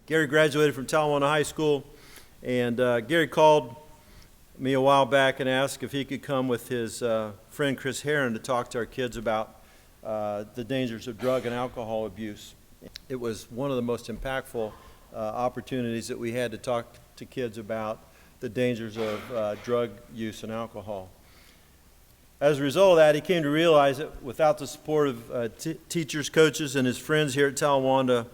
Gary graduated from Talawanda High School, and Gary called me a while back and asked if he could come with his friend Chris Herron to talk to our kids about the dangers of drug and alcohol abuse. It was one of the most impactful opportunities that we had to talk to kids about the dangers of drug use and alcohol. As a result of that, he came to realize that without the support of teachers, coaches, and his friends here at Talawanda,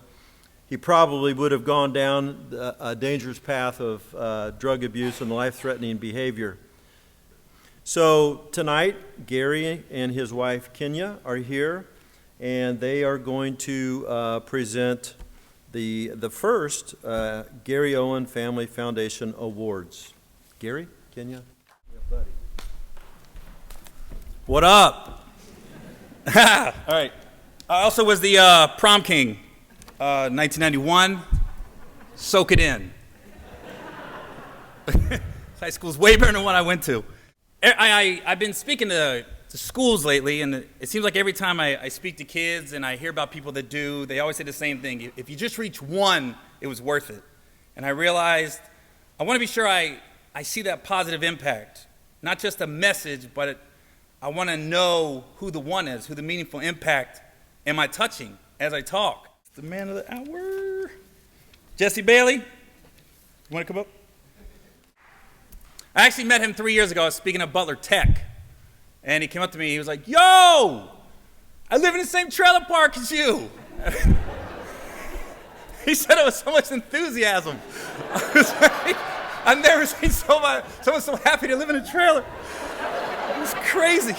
he probably would have gone down a dangerous path of drug abuse and life-threatening behavior. So tonight, Gary and his wife Kenya are here, and they are going to present the first Gary Owen Family Foundation Awards. Gary, Kenya, yeah, buddy. What up? All right. I also was the prom king, 1991. Soak it in. High school's way better than what I went to. I've been speaking to schools lately, and it seems like every time I speak to kids and I hear about people that do, they always say the same thing. If you just reach one, it was worth it. And I realized I want to be sure I see that positive impact, not just a message, but I want to know who the one is, who the meaningful impact am I touching as I talk. The man of the hour. Jessie Bailey, you want to come up? I actually met him 3 years ago. I was speaking at Butler Tech. And he came up to me. He was like, yo, I live in the same trailer park as you. He said it with so much enthusiasm. I've never seen someone so happy to live in a trailer. It was crazy.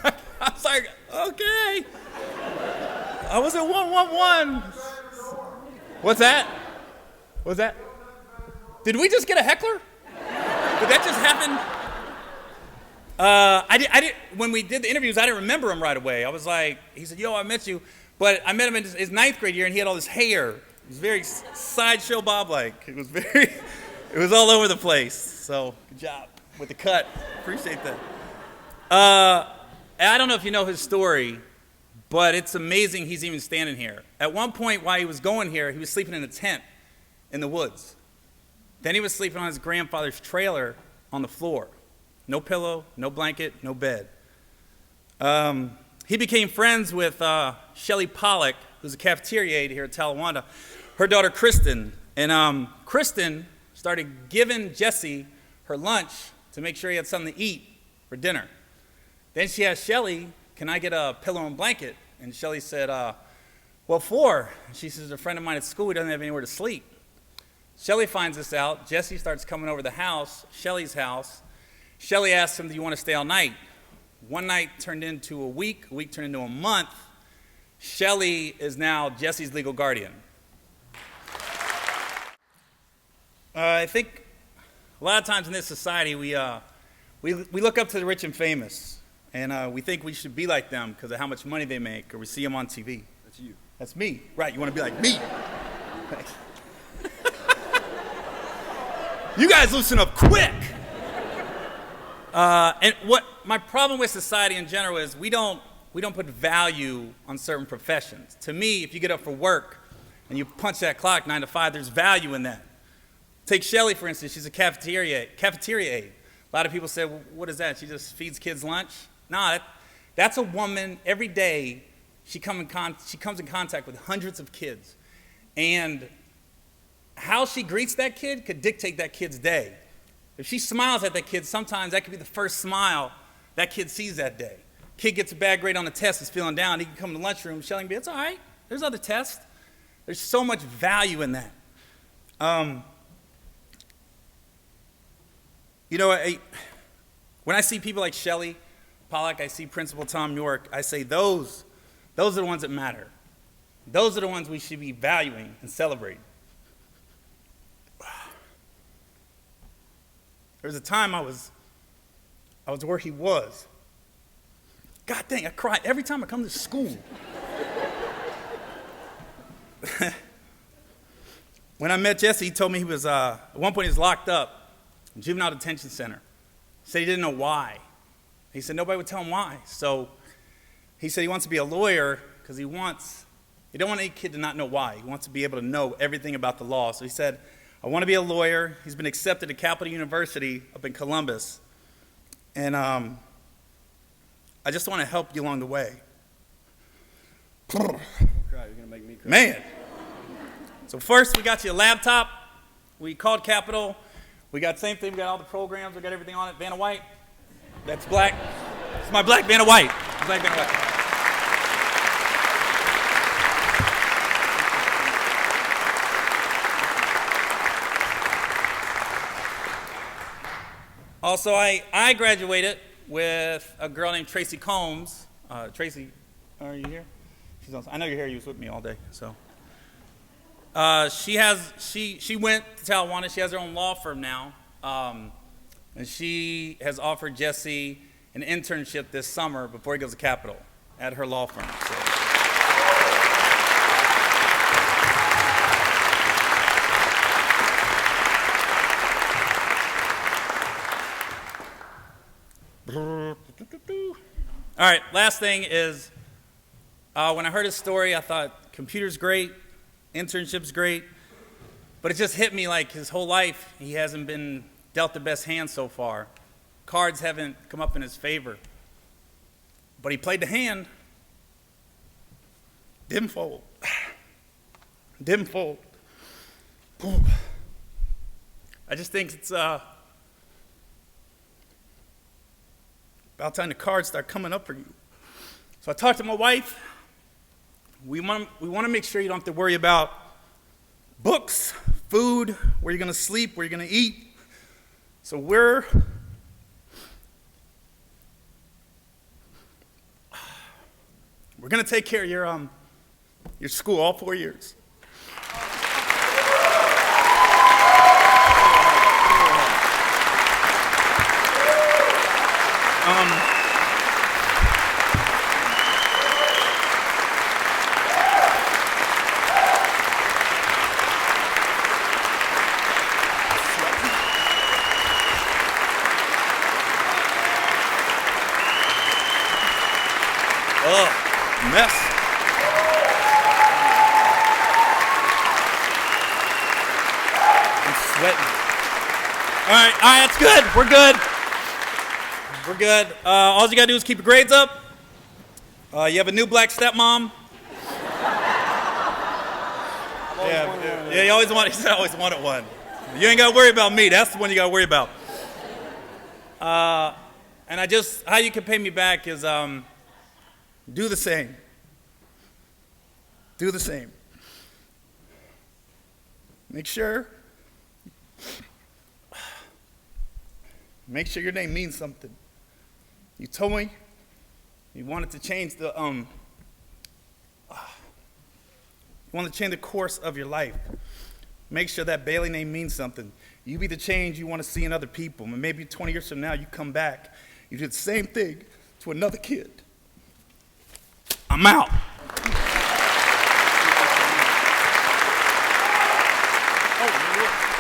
I was like, okay. I was at 111. What's that? What's that? Did we just get a heckler? Did that just happen? I did. When we did the interviews, I didn't remember him right away. I was like, he said, yo, I met you. But I met him in his ninth grade year, and he had all this hair. It was very sideshow Bob-like. It was all over the place. So, good job with the cut. Appreciate that. I don't know if you know his story, but it's amazing he's even standing here. At one point while he was going here, he was sleeping in a tent in the woods. Then he was sleeping on his grandfather's trailer on the floor. No pillow, no blanket, no bed. He became friends with Shelly Pollock, who's a cafeteria aide here at Talawanda, her daughter Kristen. And Kristen started giving Jessie her lunch to make sure he had something to eat for dinner. Then she asked Shelly, can I get a pillow and blanket? And Shelly said, what for? She says, a friend of mine at school, he doesn't have anywhere to sleep. Shelly finds this out. Jessie starts coming over the house, Shelly's house. Shelly asks him, do you want to stay all night? One night turned into a week turned into a month. Shelly is now Jessie's legal guardian. I think a lot of times in this society, we look up to the rich and famous, and we think we should be like them because of how much money they make, or we see them on TV. That's you. That's me. Right, you want to be like me. You guys loosen up quick. And what my problem with society in general is we don't put value on certain professions. To me, if you get up for work and you punch that clock 9 to 5, there's value in that. Take Shelly, for instance. She's a cafeteria aide. A lot of people say, well, what is that? She just feeds kids lunch? Nah, that's a woman. Every day she comes in contact with hundreds of kids. And how she greets that kid could dictate that kid's day. If she smiles at that kid, sometimes that could be the first smile that kid sees that day. Kid gets a bad grade on the test, is feeling down, he can come to the lunchroom, Shelly can be, it's all right, there's other tests. There's so much value in that. When I see people like Shelly Pollock, I see Principal Tom York, I say those are the ones that matter. Those are the ones we should be valuing and celebrating. There was a time I was where he was. God dang, I cry every time I come to school. When I met Jessie, he told me he was, at one point he was locked up in juvenile detention center. He said he didn't know why. He said nobody would tell him why. So he said he wants to be a lawyer because he wants He don't want any kid to not know why. He wants to be able to know everything about the law. So he said, I want to be a lawyer. He's been accepted at Capital University up in Columbus. And I just want to help you along the way. Don't cry, you're going to make me cry. Man. So first, we got you a laptop. We called Capital. We got the same thing. We got all the programs. We got everything on it. Vanna White. That's black. It's my black Vanna White. Black Vanna White. Also, I graduated with a girl named Tracy Combs. Tracy, are you here? She's on, I know you're here. You was with me all day. So she went to Talawanda. She has her own law firm now, and she has offered Jesse an internship this summer before he goes to Capital at her law firm. So. All right, last thing is, when I heard his story, I thought computer's great, internship's great, but it just hit me like his whole life he hasn't been dealt the best hand so far. Cards haven't come up in his favor. But he played the hand. Didn't fold. Didn't fold. I just think it's about time the cards start coming up for you. So I talked to my wife. We want to make sure you don't have to worry about books, food, where you're going to sleep, where you're going to eat. So we're going to take care of your school all 4 years. Mess. I'm sweating. All right, that's good. We're good. We're good. All you gotta do is keep your grades up. You have a new black stepmom. Yeah, you always wanted one. You ain't gotta worry about me. That's the one you gotta worry about. And how you can pay me back is do the same. Do the same. Make sure your name means something. You told me you wanted to change the course of your life. Make sure that Bailey name means something. You be the change you want to see in other people. And maybe 20 years from now you come back, you do the same thing to another kid. I'm out. Oh,